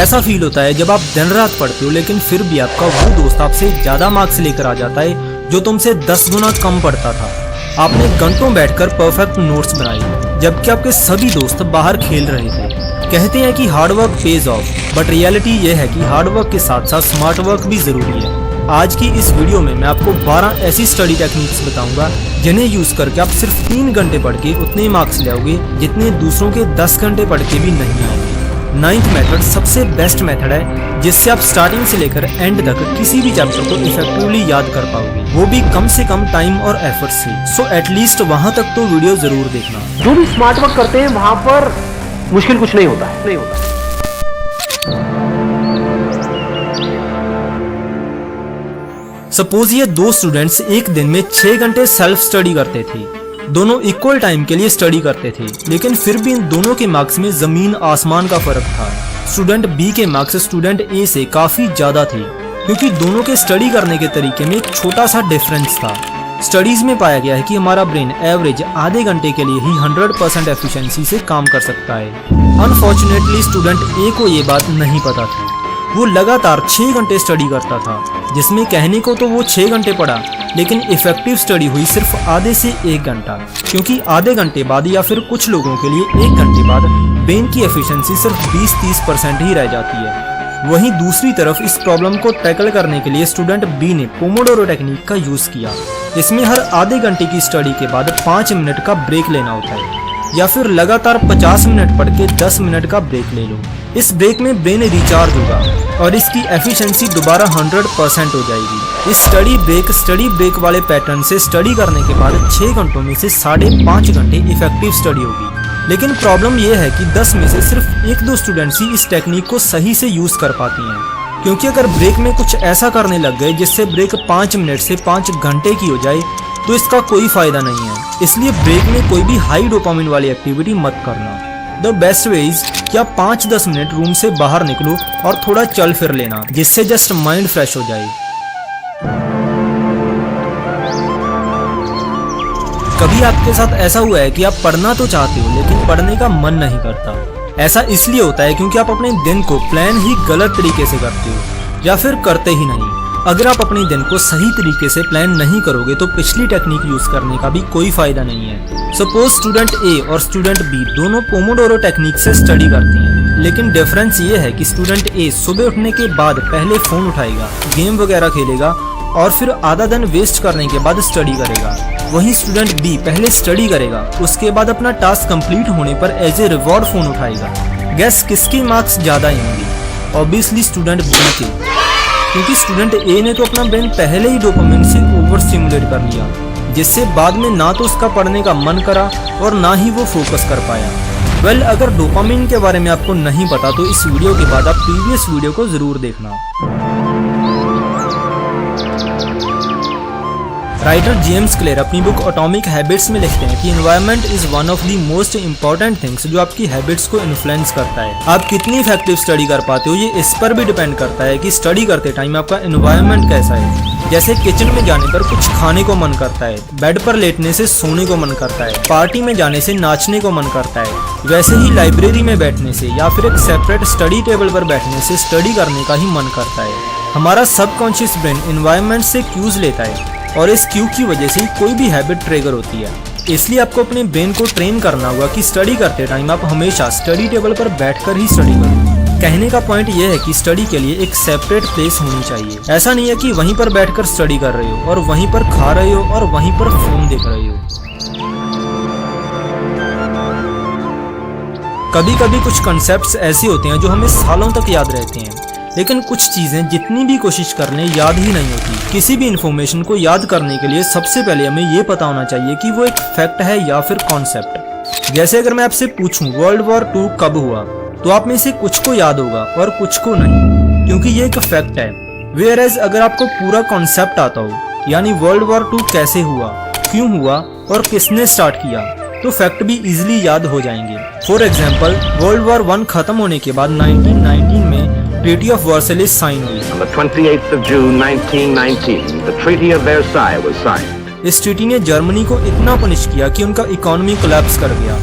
कैसा फील होता है जब आप दिन रात पढ़ते हो लेकिन फिर भी आपका वो दोस्त आपसे ज्यादा मार्क्स लेकर आ जाता है जो तुमसे 10 गुना कम पढ़ता था। आपने घंटों बैठकर परफेक्ट नोट्स बनाए जबकि आपके सभी दोस्त बाहर खेल रहे थे। कहते हैं कि hard work page of, but reality ये है कि हार्ड वर्क के साथ साथ स्मार्ट वर्क भी जरूरी है। आज की इस वीडियो में मैं आपको 12 ऐसी स्टडी टेक्निक्स बताऊंगा जिन्हें यूज करके आप सिर्फ 3 घंटे पढ़ के उतने मार्क्स ले आओगे जितने दूसरों के 10 घंटे पढ़ के भी नहीं आएंगे। 9th मेथड सबसे बेस्ट मेथड है जिससे आप स्टार्टिंग से लेकर एंड तक किसी भी चैप्टर को इफेक्टिवली याद कर पाओगे, वो भी कम से कम टाइम और एफर्ट से। सो एटलीस्ट वहां तक तो वीडियो जरूर देखना। जो भी स्मार्ट वर्क करते हैं वहां पर मुश्किल कुछ नहीं होता है, सपोज ये 2 स्टूडेंट्स एक दिन में 6 घंटे सेल्फ स्टडी करते थे। दोनों इक्वल टाइम के लिए स्टडी करते थे, लेकिन फिर भी इन दोनों के मार्क्स में जमीन आसमान का फर्क था। स्टूडेंट बी के मार्क्स स्टूडेंट ए से काफी ज्यादा थे क्योंकि दोनों के स्टडी करने के तरीके में एक छोटा सा डिफरेंस था। स्टडीज में पाया गया है कि हमारा ब्रेन एवरेज आधे घंटे के लिए ही 100% एफिशिएंसी से काम कर सकता है। अनफॉर्चुनेटली स्टूडेंट ए को ये बात नहीं पता थी। वो लगातार 6 घंटे स्टडी करता था, जिसमें कहने को तो वो 6 घंटे पढ़ा लेकिन इफेक्टिव स्टडी हुई सिर्फ आधे से 1 घंटा, क्योंकि आधे घंटे बाद या फिर कुछ लोगों के लिए 1 घंटे बाद ब्रेन की एफिशिएंसी सिर्फ 20-30% ही रह जाती है। वहीं दूसरी तरफ इस प्रॉब्लम को टैकल करने के लिए स्टूडेंट बी ने पोमोडोरो टेक्निक का यूज किया। इसमें हर आधे घंटे की स्टडी के बाद 5 मिनट का ब्रेक लेना होता है, या फिर लगातार 50 मिनट पढ़ के 10 मिनट का ब्रेक ले लो। इस ब्रेक में ब्रेन रिचार्ज होगा और इसकी एफिशिएंसी दोबारा 100% हो जाएगी। इस स्टडी ब्रेक वाले पैटर्न से स्टडी करने के बाद 6 घंटों में से 5.5 घंटे इफेक्टिव स्टडी होगी। लेकिन प्रॉब्लम यह है कि 10 में से सिर्फ 1-2 स्टूडेंट्स ही इस टेक्निक को सही से यूज कर पाती हैं, क्योंकि अगर ब्रेक में कुछ ऐसा करने लग गए जिससे ब्रेक 5 मिनट से 5 घंटे की हो जाए तो इसका कोई फायदा नहीं है। इसलिए ब्रेक में कोई भी हाई डोपामिन वाली एक्टिविटी मत करना। द बेस्ट वे इज कि आप 5-10 मिनट रूम से बाहर निकलो और थोड़ा चल फिर लेना, जिससे जस्ट माइंड फ्रेश हो जाए। कभी आपके साथ ऐसा हुआ है कि आप पढ़ना तो चाहते हो लेकिन पढ़ने का मन नहीं करता? ऐसा इसलिए होता है क्योंकि आप अपने दिन को प्लान ही गलत तरीके से करते हो या फिर करते ही नहीं। अगर आप अपने दिन को सही तरीके से प्लान नहीं करोगे तो पिछली टेक्निक यूज करने का भी कोई फायदा नहीं है। सपोज स्टूडेंट ए और स्टूडेंट बी दोनों पोमोडोरो टेक्निक से स्टडी करते हैं, लेकिन डिफरेंस ये है कि स्टूडेंट ए सुबह उठने के बाद पहले फोन उठाएगा, गेम वगैरह खेलेगा और फिर आधा दिन वेस्ट करने के बाद स्टडी करेगा। वहीं स्टूडेंट बी पहले स्टडी करेगा, उसके बाद अपना टास्क कंप्लीट होने पर एज ए रिवॉर्ड फोन उठाएगा। गैस किसके मार्क्स ज्यादा आएंगे? ऑब्वियसली स्टूडेंट बी के, क्योंकि स्टूडेंट ए ने तो अपना ब्रेन पहले ही डोपामिन से ओवर स्टिमुलेट कर लिया, जिससे बाद में ना तो उसका पढ़ने का मन करा और ना ही वो फोकस कर पाया। वेल, अगर डोपामिन के बारे में आपको नहीं पता तो इस वीडियो के बाद आप प्रीवियस वीडियो को जरूर देखना। राइटर जेम्स क्लियर अपनी बुक एटॉमिक हैबिट्स में लिखते हैं कि environment is one of the most important things जो आपकी हैबिट्स को इन्फ्लुएंस करता है। आप कितनी इफेक्टिव स्टडी कर पाते हो ये इस पर भी डिपेंड करता है कि स्टडी करते टाइम आपका एनवायरनमेंट कैसा है। जैसे किचन में जाने पर कुछ खाने को मन करता है, बेड पर लेटने से सोने को मन करता है, पार्टी में जाने से नाचने को मन करता है, वैसे ही लाइब्रेरी में बैठने से या फिर एक सेपरेट स्टडी टेबल पर बैठने से स्टडी करने का ही मन करता है। हमारा सबकॉन्शियस ब्रेन एनवायरनमेंट से क्यूज लेता है और इस क्यू की वजह से कोई भी हैबिट ट्रिगर होती है। इसलिए आपको अपने ब्रेन को ट्रेन करना होगा कि स्टडी करते टाइम आप हमेशा स्टडी टेबल पर बैठकर ही स्टडी करो। कहने का पॉइंट यह है कि स्टडी के लिए एक सेपरेट प्लेस होनी चाहिए। ऐसा नहीं है कि वहीं पर बैठकर स्टडी कर रहे हो और वहीं पर खा रहे हो और वहीं पर फोन देख रहे हो। कभी कभी कुछ कॉन्सेप्ट्स ऐसे होते हैं जो हमें सालों तक याद रहते हैं, लेकिन कुछ चीजें जितनी भी कोशिश कर लें याद ही नहीं होती। किसी भी इंफॉर्मेशन को याद करने के लिए सबसे पहले हमें ये पता होना चाहिए कि वो एक फैक्ट है या फिर कॉन्सेप्ट। जैसे अगर मैं आपसे पूछूं वर्ल्ड वॉर 2 कब हुआ, तो आप में से कुछ को याद होगा और कुछ को नहीं, क्योंकि ये एक फैक्ट है। वेयर एज अगर आपको पूरा कॉन्सेप्ट आता हो, यानी वर्ल्ड वॉर 2 कैसे हुआ, क्यों हुआ और किसने स्टार्ट किया, तो फैक्ट भी इजीली याद हो जाएंगे। फॉर एग्जाम्पल, वर्ल्ड वॉर 1 खत्म होने के बाद 1919 में ट्रीटी ऑफ वर्साइलेस साइन हुई। On the 28th of June 1919, the Treaty of Versailles was signed. इस ट्रीटी ने जर्मनी को इतना पनिश किया कि उनका इकोनॉमी कोलैप्स कर गया।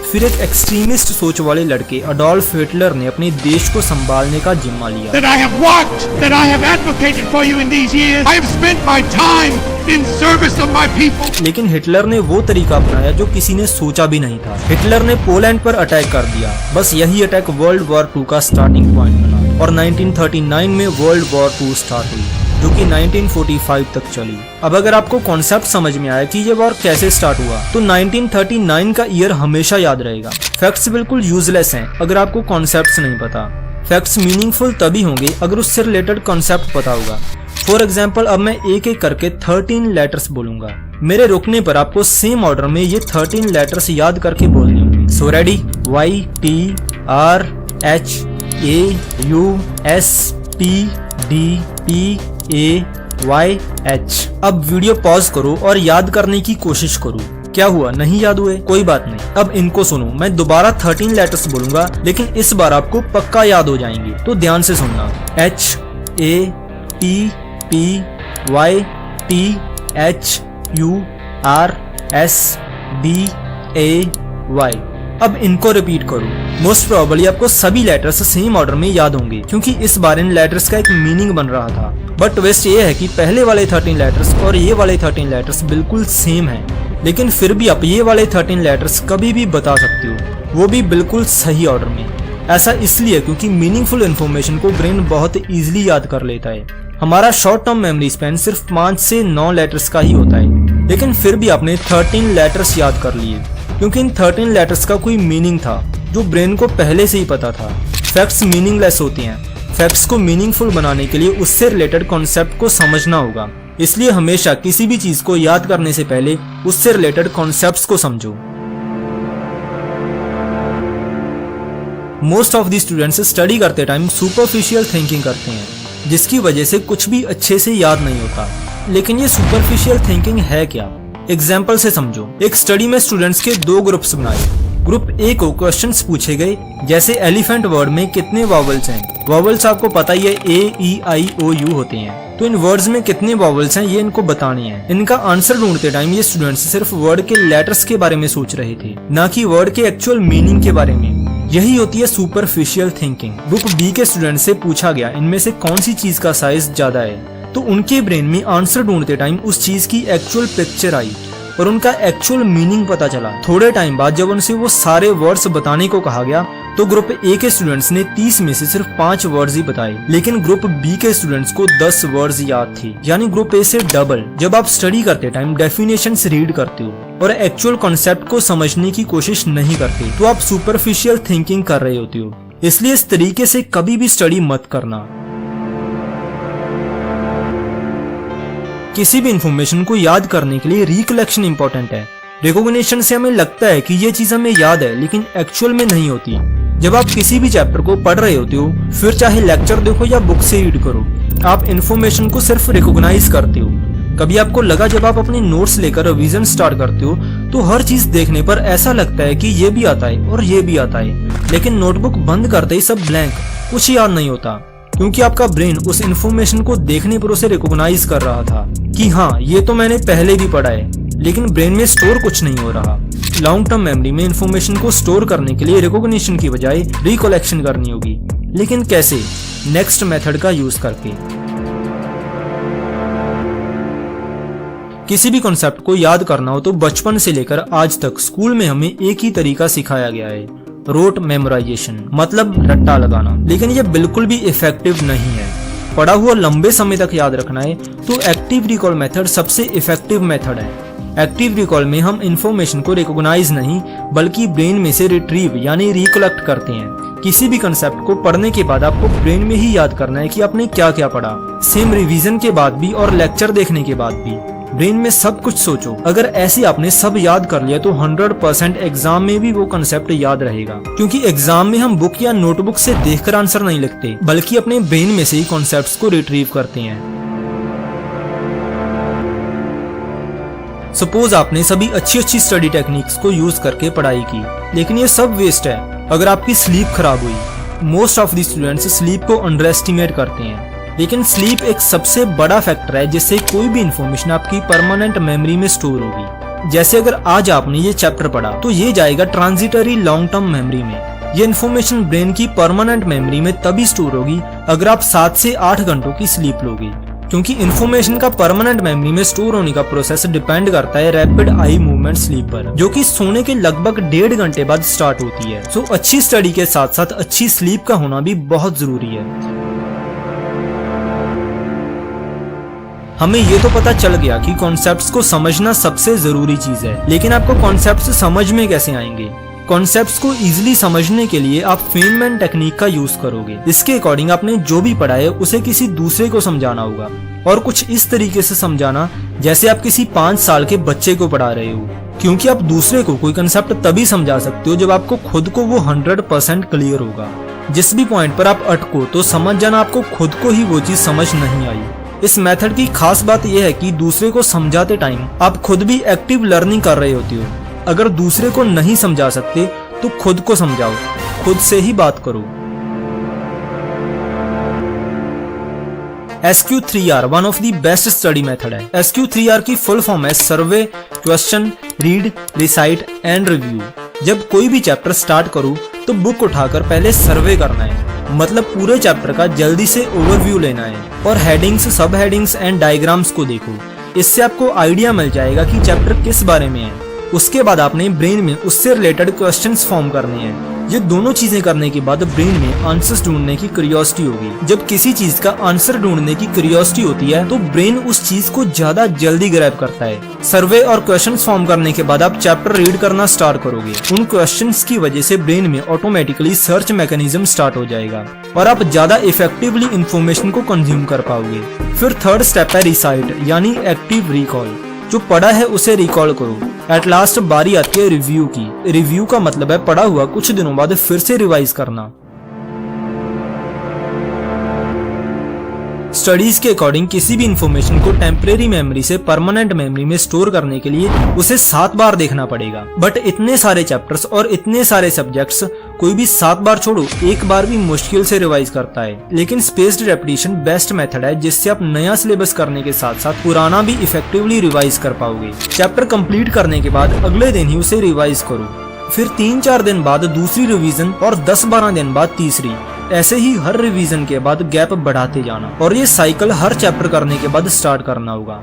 फिर एक एक्सट्रीमिस्ट सोच वाले लड़के अडोल्फ हिटलर ने अपने देश को संभालने का जिम्मा लिया। that I have walked, that I have advocated for you in these years. I have spent my time in service of my people. लेकिन हिटलर ने वो तरीका अपनाया जो किसी ने सोचा भी नहीं था। हिटलर ने पोलैंड पर अटैक कर दिया। बस यही अटैक वर्ल्ड वॉर 2 का स्टार्टिंग पॉइंट बना और 1939 में वर्ल्ड वॉर 2 स्टार्ट हुई, जो कि 1945 तक चली। अब अगर आपको कॉन्सेप्ट समझ में आया कि ये वॉर कैसे स्टार्ट हुआ, तो 1939 का ईयर हमेशा याद रहेगा। फैक्ट्स बिल्कुल यूजलेस हैं अगर आपको कॉन्सेप्ट्स नहीं पता। फैक्ट्स मीनिंगफुल तभी होंगे अगर उससे रिलेटेड कॉन्सेप्ट पता होगा। फॉर एग्जाम्पल, अब मैं एक एक करके 13 लेटर्स बोलूंगा। मेरे रुकने पर आपको सेम ऑर्डर में ये 13 लेटर्स याद करके बोलने होंगे। So ready? Y T R H A U S T D P A Y H। अब वीडियो पॉज करो और याद करने की कोशिश करो। क्या हुआ, नहीं याद हुए? कोई बात नहीं, अब इनको सुनो। मैं दोबारा 13 लेटर्स बोलूंगा, लेकिन इस बार आपको पक्का याद हो जाएंगे, तो ध्यान से सुनना। H A T P Y T H U R S B A Y। अब इनको रिपीट करो। मोस्ट प्रोबेबली आपको सभी लेटर्स सेम ऑर्डर में याद होंगे, क्योंकि इस बार इन लेटर्स का एक मीनिंग बन रहा था। बट ट्विस्ट ये है कि पहले वाले 13 लेटर्स और ये वाले 13 लेटर्स बिल्कुल सेम हैं, लेकिन फिर भी आप ये वाले 13 लेटर्स कभी भी बता सकते हो, वो भी बिल्कुल सही ऑर्डर में। ऐसा इसलिए क्योंकि मीनिंगफुल इन्फॉर्मेशन को ब्रेन बहुत इजीली याद कर लेता है। हमारा शॉर्ट टर्म मेमोरी स्पैन सिर्फ 5 से 9 लेटर्स का ही होता है, लेकिन फिर भी आपने 13 लेटर्स याद कर लिए, क्योंकि इन 13 लेटर्स का कोई मीनिंग था जो ब्रेन को पहले से ही पता था। फैक्ट्स मीनिंगलेस होती हैं। फैक्ट्स को मीनिंगफुल बनाने के लिए उससे रिलेटेड कॉन्सेप्ट को समझना होगा। इसलिए हमेशा किसी भी चीज को याद करने से पहले उससे रिलेटेड कॉन्सेप्ट्स को समझो। Most of the students study करते टाइम सुपरफिशियल थिंकिंग करते हैं, जिसकी वजह से कुछ भी अच्छे से याद नहीं होता। लेकिन ये सुपरफिशियल थिंकिंग है क्या? एग्जाम्पल से समझो। एक स्टडी में स्टूडेंट्स के 2 ग्रुप्स बनाए। ग्रुप ए को क्वेश्चंस पूछे गए, जैसे एलिफेंट वर्ड में कितने वॉवल्स हैं। वॉवल्स आपको पता ही है, A E I O U होते हैं, तो इन वर्ड्स में कितने वॉवल्स हैं ये इनको बताने हैं। इनका आंसर ढूंढते टाइम ये स्टूडेंट्स सिर्फ वर्ड के लेटर्स के बारे में सोच रहे थे, ना कि वर्ड के एक्चुअल मीनिंग के बारे में। यही होती है सुपरफिशियल थिंकिंग। ग्रुप बी के स्टूडेंट से पूछा गया इनमें से कौन सी चीज का साइज ज्यादा है, तो उनके ब्रेन में आंसर ढूंढते टाइम उस चीज की एक्चुअल पिक्चर आई और उनका एक्चुअल मीनिंग पता चला। थोड़े टाइम बाद जब उनसे वो सारे वर्ड्स बताने को कहा गया, तो ग्रुप ए के स्टूडेंट्स ने 30 में से सिर्फ 5 वर्ड्स ही बताए, लेकिन ग्रुप बी के स्टूडेंट्स को 10 वर्ड्स याद थे, यानी ग्रुप ए से डबल। जब आप स्टडी करते टाइम डेफिनेशंस रीड करते हो और एक्चुअल कॉन्सेप्ट को समझने की कोशिश नहीं करते, तो आप सुपरफिशियल थिंकिंग कर रहे होते हो। इसलिए इस तरीके से कभी भी स्टडी मत करना। किसी भी इंफॉर्मेशन को याद करने के लिए रिकलेक्शन इंपॉर्टेंट है। रिकॉग्निशन से हमें लगता है कि ये चीज हमें याद है, लेकिन एक्चुअल में नहीं होती। जब आप किसी भी चैप्टर को पढ़ रहे होते हो, फिर चाहे लेक्चर देखो या बुक से रीड करो, आप इंफॉर्मेशन को सिर्फ रिकॉग्नाइज करते हो। कभी आपको लगा जब आप अपने नोट्स लेकर रिवीजन स्टार्ट करते हो, तो हर चीज देखने पर ऐसा लगता है कि ये भी आता है और ये भी आता है, लेकिन नोटबुक बंद करते ही सब ब्लैंक, कुछ याद नहीं होता, क्योंकि आपका ब्रेन उस इन्फॉर्मेशन को देखने पर उसे रिकॉग्नाइज कर रहा था कि हाँ ये तो मैंने पहले भी पढ़ा है, लेकिन ब्रेन में स्टोर कुछ नहीं हो रहा। लॉन्ग टर्म मेमोरी में इन्फॉर्मेशन को स्टोर करने के लिए रिकॉग्निशन की बजाय रिकलेक्शन करनी होगी, लेकिन कैसे? नेक्स्ट मेथड का यूज करके। किसी भी कॉन्सेप्ट को याद करना हो तो बचपन से लेकर आज तक स्कूल में हमें एक ही तरीका सिखाया गया है, रोट मेमोराइजेशन, मतलब रट्टा लगाना। लेकिन ये बिल्कुल भी इफेक्टिव नहीं है। पढ़ा हुआ लंबे समय तक याद रखना है तो एक्टिव रिकॉल मेथड सबसे इफेक्टिव मेथड है। एक्टिव रिकॉल में हम इंफॉर्मेशन को रिकॉग्नाइज नहीं बल्कि ब्रेन में से रिट्रीव यानी रिकलेक्ट करते हैं। किसी भी कंसेप्ट को पढ़ने के बाद आपको ब्रेन में ही याद करना है कि आपने क्या क्या पढ़ा। सेम रिवीजन के बाद भी और लेक्चर देखने के बाद भी ब्रेन में सब कुछ सोचो। अगर ऐसे आपने सब याद कर लिया तो 100% एग्जाम में भी वो कंसेप्ट याद रहेगा, क्योंकि एग्जाम में हम बुक या नोटबुक से देखकर आंसर नहीं लिखते बल्कि अपने ब्रेन में से ही कॉन्सेप्ट्स को रिट्रीव करते हैं। सपोज आपने सभी अच्छी स्टडी टेक्निक्स को यूज करके पढ़ाई की, लेकिन ये सब वेस्ट है अगर आपकी स्लीप खराब हुई। Most of the students sleep को अंडर एस्टिमेट करते हैं, लेकिन स्लीप एक सबसे बड़ा फैक्टर है जिससे कोई भी इंफॉर्मेशन आपकी परमानेंट मेमोरी में स्टोर होगी। जैसे अगर आज आपने ये चैप्टर पढ़ा तो ये जाएगा ट्रांजिटरी लॉन्ग टर्म मेमोरी में। ये इन्फॉर्मेशन ब्रेन की परमानेंट मेमोरी में तभी स्टोर होगी अगर आप 7 से 8 घंटों की स्लीप लोगे, क्योंकि इन्फॉर्मेशन का परमानेंट मेमोरी में स्टोर होने का प्रोसेस डिपेंड करता है रैपिड आई मूवमेंट स्लीप पर, जो कि सोने के लगभग 1.5 घंटे बाद स्टार्ट होती है। सो अच्छी स्टडी के साथ साथ अच्छी स्लीप का होना भी बहुत जरूरी है। हमें ये तो पता चल गया कि कॉन्सेप्ट्स को समझना सबसे जरूरी चीज है, लेकिन आपको कॉन्सेप्ट्स समझ में कैसे आएंगे? कॉन्सेप्ट्स को इजीली समझने के लिए आप फेनमैन टेक्निक का यूज करोगे। इसके अकॉर्डिंग आपने जो भी पढ़ा है उसे किसी दूसरे को समझाना होगा, और कुछ इस तरीके से समझाना जैसे आप किसी 5 साल के बच्चे को पढ़ा रहे हो, क्योंकि आप दूसरे को कोई कंसेप्ट तभी समझा सकते हो जब आपको खुद को वो 100% क्लियर होगा। जिस भी पॉइंट पर आप अटको तो समझ जाना आपको खुद को ही वो चीज समझ नहीं आई। इस मेथड की खास बात यह है कि दूसरे को समझाते टाइम आप खुद भी एक्टिव लर्निंग कर रहे होते हो। अगर दूसरे को नहीं समझा सकते तो खुद को समझाओ, खुद से ही बात करो। SQ3R one of the best study method है। SQ3R की फुल फॉर्म है survey, question, read, recite and review. जब कोई भी चैप्टर स्टार्ट करो तो बुक उठाकर पहले सर्वे करना है, मतलब पूरे चैप्टर का जल्दी से ओवरव्यू लेना है, और हेडिंग्स, सब हेडिंग्स एंड डायग्राम्स को देखो। इससे आपको आइडिया मिल जाएगा कि चैप्टर किस बारे में है। उसके बाद आपने ब्रेन में उससे रिलेटेड क्वेश्चंस फॉर्म करने हैं। ये दोनों चीजें करने के बाद ब्रेन में आंसर्स ढूंढने की क्यूरियोसिटी होगी। जब किसी चीज का आंसर ढूंढने की क्यूरियोसिटी होती है तो ब्रेन उस चीज को ज्यादा जल्दी ग्रैब करता है। सर्वे और क्वेश्चंस फॉर्म करने के बाद आप चैप्टर रीड करना स्टार्ट करोगे। उन क्वेश्चंस की वजह से ब्रेन में ऑटोमेटिकली सर्च मैकेनिज्म स्टार्ट हो जाएगा और आप ज्यादा इफेक्टिवली इंफॉर्मेशन को कंज्यूम कर पाओगे। फिर थर्ड स्टेप है रिसाइट, यानी एक्टिव रिकॉल। जो पढ़ा है उसे रिकॉल करो। एट लास्ट बारी आती है रिव्यू की। रिव्यू का मतलब है पढ़ा हुआ कुछ दिनों बाद फिर से रिवाइज करना। स्टडीज के अकॉर्डिंग किसी भी इंफॉर्मेशन को टेम्परेरी मेमोरी से परमानेंट मेमोरी में स्टोर करने के लिए उसे 7 बार देखना पड़ेगा। बट इतने सारे चैप्टर्स और इतने सारे सब्जेक्ट्स कोई भी 7 बार छोड़ो 1 बार भी मुश्किल से रिवाइज करता है। लेकिन स्पेस्ड रेपिटेशन बेस्ट मेथड है, जिससे आप नया सिलेबस करने के साथ साथ पुराना भी इफेक्टिवली रिवाइज कर पाओगे। चैप्टर कंप्लीट करने के बाद अगले दिन ही उसे रिवाइज करो, फिर 3-4 दिन बाद दूसरी रिवीजन और 10-12 दिन बाद तीसरी। ऐसे ही हर रिवीजन के बाद गैप बढ़ाते जाना, और ये साइकिल हर चैप्टर करने के बाद स्टार्ट करना होगा।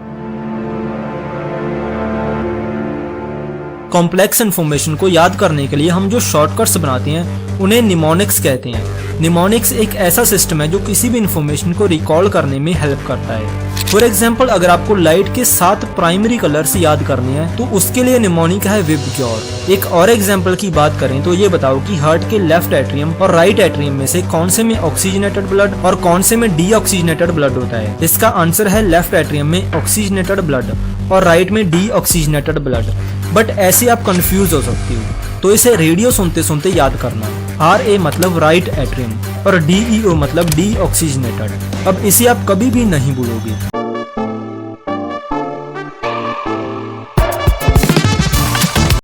कॉम्प्लेक्स इन्फॉर्मेशन को याद करने के लिए हम जो शॉर्टकट्स बनाते हैं उन्हें निमोनिक्स कहते हैं। निमोनिक्स एक ऐसा सिस्टम है जो किसी भी इन्फॉर्मेशन को रिकॉल करने में हेल्प करता है। फॉर एग्जाम्पल, अगर आपको लाइट के 7 प्राइमरी कलर्स याद करने हैं तो उसके लिए निमोनिक है विबग्योर। एक और एग्जाम्पल की बात करें तो ये बताओ कि हार्ट के लेफ्ट एट्रियम और राइट एट्रियम में से कौन से में ऑक्सीजनेटेड ब्लड और कौन से में डीऑक्सीजनेटेड ब्लड होता है। इसका आंसर है लेफ्ट एट्रियम में ऑक्सीजनेटेड ब्लड और राइट में डीऑक्सीजनेटेड ब्लड। बट ऐसे आप कंफ्यूज हो सकती हो, तो इसे रेडियो सुनते सुनते याद करना। RA मतलब राइट एट्रियम और DEO मतलब डीऑक्सीजनेटेड। अब इसे आप कभी भी नहीं भूलोगे।